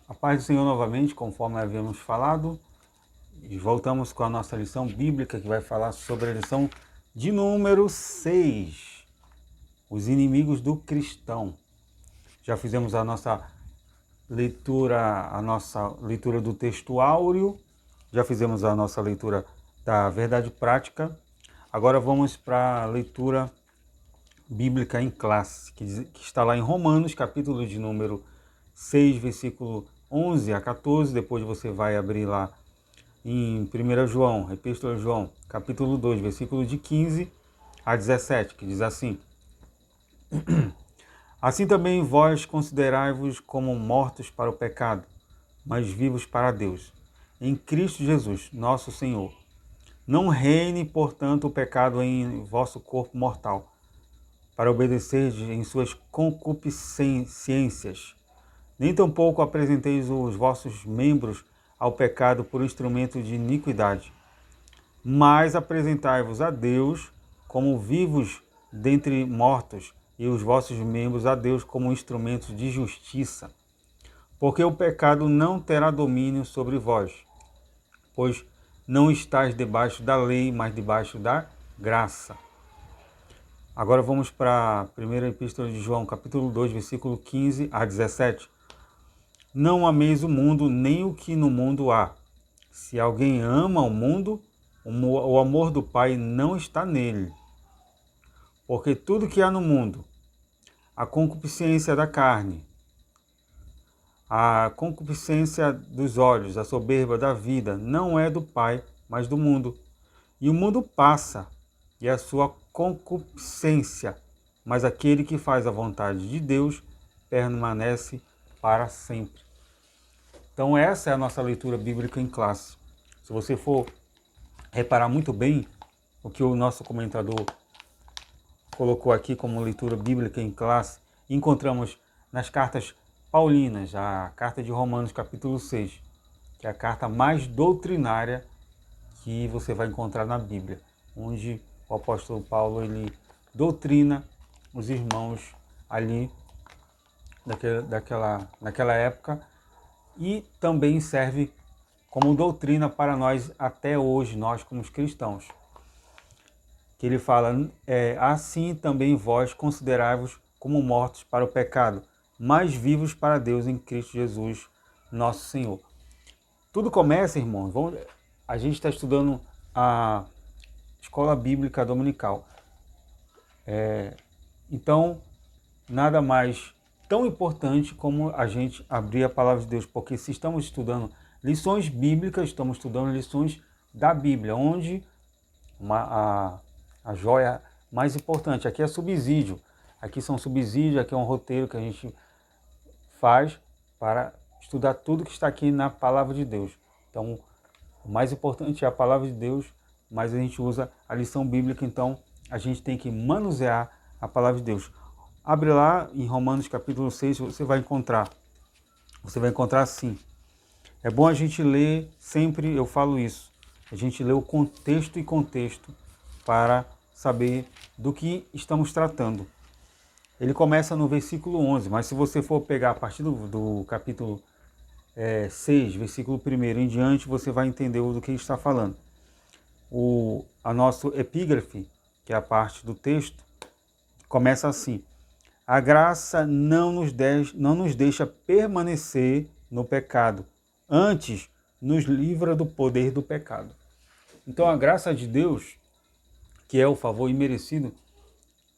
A paz do Senhor novamente, conforme havíamos falado, e voltamos com a nossa lição bíblica que vai falar sobre a lição de número 6, os inimigos do cristão. Já fizemos a nossa leitura do texto áureo, já fizemos a nossa leitura da verdade prática. Agora vamos para a leitura bíblica em classe, que está lá em Romanos, capítulo de número 6, versículo 11 a 14, depois você vai abrir lá em 1 João, Epístola de João, capítulo 2, versículo de 15 a 17, que diz assim: Assim também vós considerai-vos como mortos para o pecado, mas vivos para Deus, em Cristo Jesus, nosso Senhor. Não reine, portanto, o pecado em vosso corpo mortal, para obedecer em suas concupiscências. Nem tampouco apresenteis os vossos membros ao pecado por instrumento de iniquidade, mas apresentai-vos a Deus como vivos dentre mortos, e os vossos membros a Deus como instrumentos de justiça. Porque o pecado não terá domínio sobre vós, pois não estáis debaixo da lei, mas debaixo da graça. Agora vamos para a primeira epístola de João, capítulo 2, versículo 15 a 17. Não ameis o mundo, nem o que no mundo há. Se alguém ama o mundo, o amor do Pai não está nele. Porque tudo que há no mundo, a concupiscência da carne, a concupiscência dos olhos, a soberba da vida, não é do Pai, mas do mundo. E o mundo passa, e a sua concupiscência, mas aquele que faz a vontade de Deus permanece para sempre. Então essa é a nossa leitura bíblica em classe. Se você for reparar muito bem o que o nosso comentador colocou aqui como leitura bíblica em classe, encontramos nas cartas paulinas, a carta de Romanos capítulo 6, que é a carta mais doutrinária que você vai encontrar na Bíblia, onde o apóstolo Paulo ele doutrina os irmãos ali naquela época, e também serve como doutrina para nós até hoje, nós como cristãos. Que ele fala, assim também vós considerai-vos como mortos para o pecado, mas vivos para Deus em Cristo Jesus, nosso Senhor. Tudo começa, irmãos, a gente está estudando a Escola Bíblica Dominical. Então, nada mais tão importante como a gente abrir a palavra de Deus, porque se estamos estudando lições bíblicas, estamos estudando lições da Bíblia, onde a joia mais importante, aqui é subsídio, aqui são subsídios, aqui é um roteiro que a gente faz para estudar tudo que está aqui na palavra de Deus. Então, o mais importante é a palavra de Deus, mas a gente usa a lição bíblica, então a gente tem que manusear a palavra de Deus. Abre lá em Romanos capítulo 6, você vai encontrar assim. É bom a gente ler, sempre eu falo isso, a gente lê o contexto e contexto para saber do que estamos tratando. Ele começa no versículo 11, mas se você for pegar a partir do capítulo 6, versículo 1 em diante, você vai entender do que ele está falando. A nosso epígrafe, que é a parte do texto, começa assim: a graça não nos deixa permanecer no pecado, antes nos livra do poder do pecado. Então a graça de Deus, que é o favor imerecido,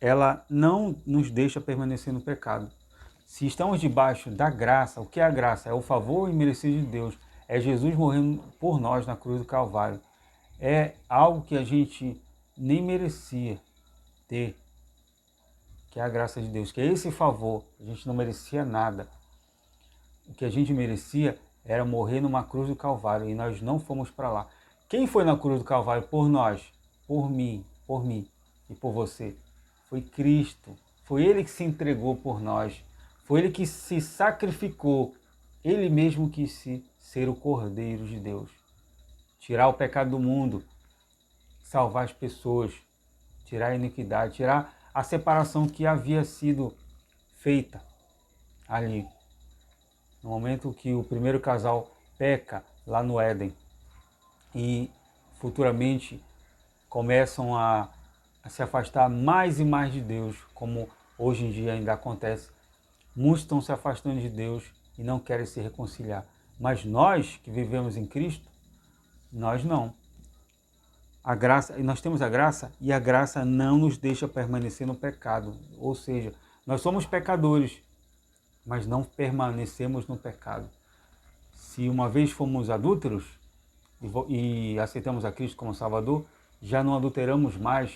ela não nos deixa permanecer no pecado. Se estamos debaixo da graça, o que é a graça? É o favor imerecido de Deus, é Jesus morrendo por nós na cruz do Calvário. É algo que a gente nem merecia ter, que é a graça de Deus, que é esse favor. A gente não merecia nada. O que a gente merecia era morrer numa cruz do Calvário, e nós não fomos para lá. Quem foi na cruz do Calvário por nós? Por mim e por você. Foi Cristo. Foi Ele que se entregou por nós. Foi Ele que se sacrificou. Ele mesmo quis ser o Cordeiro de Deus. Tirar o pecado do mundo, salvar as pessoas, tirar a iniquidade, tirar a separação que havia sido feita ali. No momento que o primeiro casal peca lá no Éden e futuramente começam a se afastar mais e mais de Deus, como hoje em dia ainda acontece, muitos estão se afastando de Deus e não querem se reconciliar. Mas nós que vivemos em Cristo, nós não. Nós temos a graça e a graça não nos deixa permanecer no pecado. Ou seja, nós somos pecadores, mas não permanecemos no pecado. Se uma vez fomos adúlteros e aceitamos a Cristo como Salvador, já não adulteramos mais.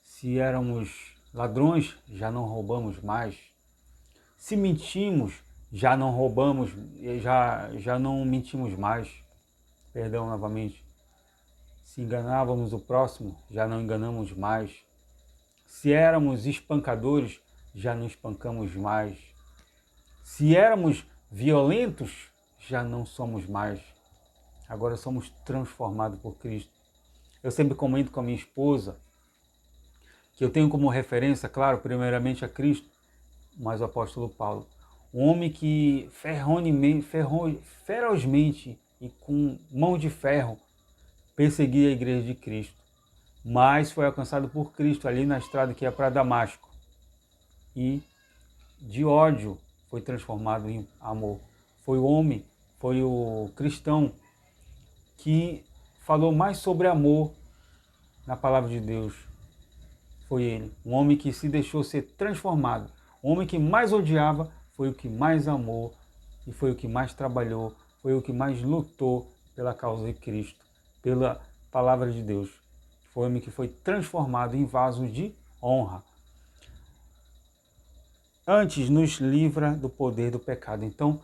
Se éramos ladrões, já não roubamos mais. Se mentimos, já não roubamos, já não mentimos mais. Perdão novamente. Se enganávamos o próximo, já não enganamos mais. Se éramos espancadores, já não espancamos mais. Se éramos violentos, já não somos mais. Agora somos transformados por Cristo. Eu sempre comento com a minha esposa que eu tenho como referência, claro, primeiramente a Cristo, mas o apóstolo Paulo. Um homem que ferozmente e com mão de ferro perseguia a igreja de Cristo, mas foi alcançado por Cristo ali na estrada que ia para Damasco. E de ódio foi transformado em amor. Foi o homem, foi o cristão que falou mais sobre amor na palavra de Deus. Foi ele, um homem que se deixou ser transformado. O homem que mais odiava foi o que mais amou e foi o que mais trabalhou, foi o que mais lutou pela causa de Cristo, pela palavra de Deus. Foi o homem que foi transformado em vaso de honra. Antes nos livra do poder do pecado. Então,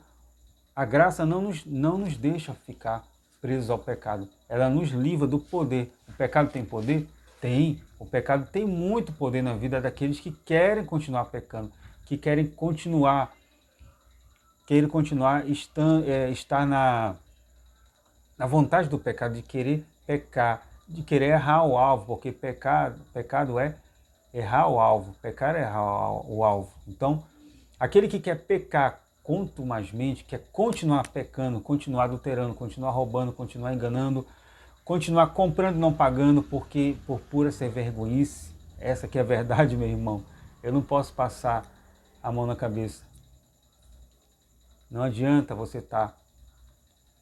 a graça não nos deixa ficar presos ao pecado. Ela nos livra do poder. O pecado tem poder? Tem. O pecado tem muito poder na vida daqueles que querem continuar pecando, que querem continuar estar na vontade do pecado, de querer pecar, de querer errar o alvo, porque pecado é errar o alvo, pecar é errar o alvo. Então, aquele que quer pecar contumazmente, quer continuar pecando, continuar adulterando, continuar roubando, continuar enganando, continuar comprando e não pagando porque por pura ser vergonhice, essa que é a verdade, meu irmão. Eu não posso passar a mão na cabeça. Não adianta você estar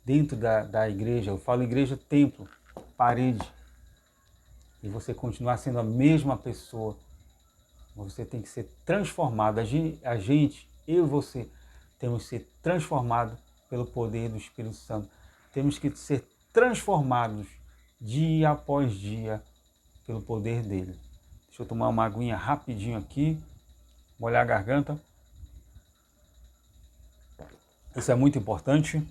dentro da igreja, eu falo igreja, templo, parede, e você continuar sendo a mesma pessoa. Você tem que ser transformado. A gente, eu e você, temos que ser transformados pelo poder do Espírito Santo. Temos que ser transformados dia após dia pelo poder dele. Deixa eu tomar uma aguinha rapidinho aqui, molhar a garganta. Isso é muito importante.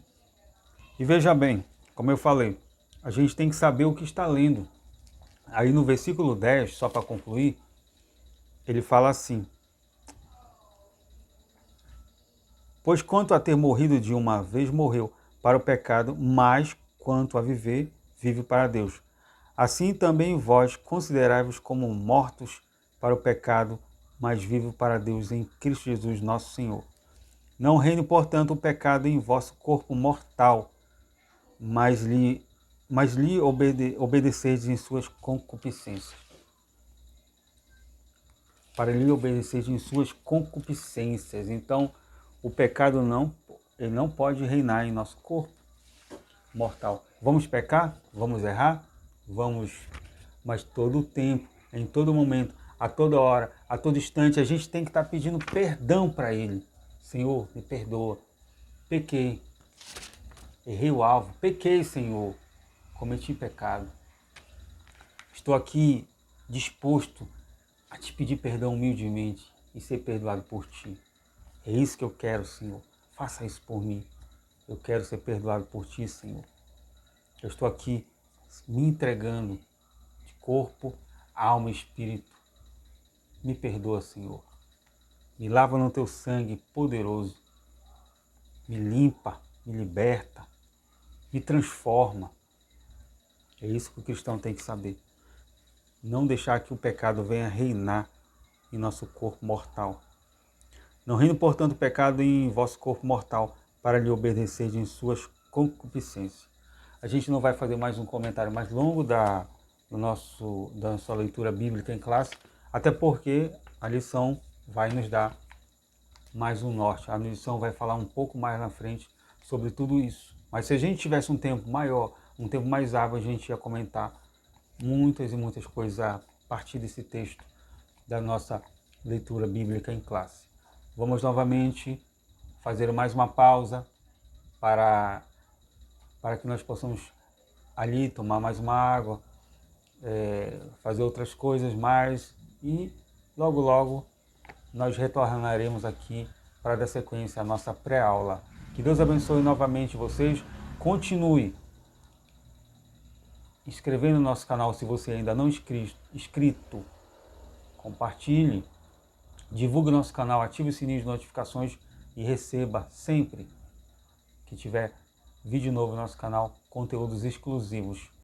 E veja bem, como eu falei, a gente tem que saber o que está lendo. Aí no versículo 10, só para concluir, ele fala assim: pois quanto a ter morrido de uma vez, morreu para o pecado, mas quanto a viver, vive para Deus. Assim também vós considerai-vos como mortos para o pecado, mas vivos para Deus em Cristo Jesus nosso Senhor. Não reine, portanto, o pecado em vosso corpo mortal, mas lhe obedeceis em suas concupiscências. Para lhe obedecer em suas concupiscências. Então, o pecado ele não pode reinar em nosso corpo mortal. Vamos pecar? Vamos errar? Vamos. Mas todo o tempo, em todo momento, a toda hora, a todo instante, a gente tem que estar pedindo perdão para Ele. Senhor, me perdoa. Pequei. Errei o alvo. Pequei, Senhor. Cometi pecado. Estou aqui disposto a te pedir perdão humildemente e ser perdoado por ti. É isso que eu quero, Senhor. Faça isso por mim. Eu quero ser perdoado por ti, Senhor. Eu estou aqui me entregando de corpo, alma e espírito. Me perdoa, Senhor. Me lava no teu sangue poderoso. Me limpa, me liberta, me transforma. É isso que o cristão tem que saber. Não deixar que o pecado venha reinar em nosso corpo mortal. Não reine, portanto, o pecado em vosso corpo mortal, para lhe obedecer em suas concupiscências. A gente não vai fazer mais um comentário mais longo da nossa leitura bíblica em classe, até porque a lição vai nos dar mais um norte. A lição vai falar um pouco mais na frente sobre tudo isso. Mas se a gente tivesse um tempo maior, um tempo mais hábil, a gente ia comentar muitas e muitas coisas a partir desse texto da nossa leitura bíblica em classe. Vamos novamente fazer mais uma pausa para que nós possamos ali tomar mais uma água, fazer outras coisas mais e logo logo nós retornaremos aqui para dar sequência à nossa pré-aula. Que Deus abençoe novamente vocês. Continue inscrevendo no nosso canal se você ainda não é inscrito. Compartilhe, divulgue nosso canal, ative o sininho de notificações e receba sempre que tiver vídeo novo no nosso canal, conteúdos exclusivos.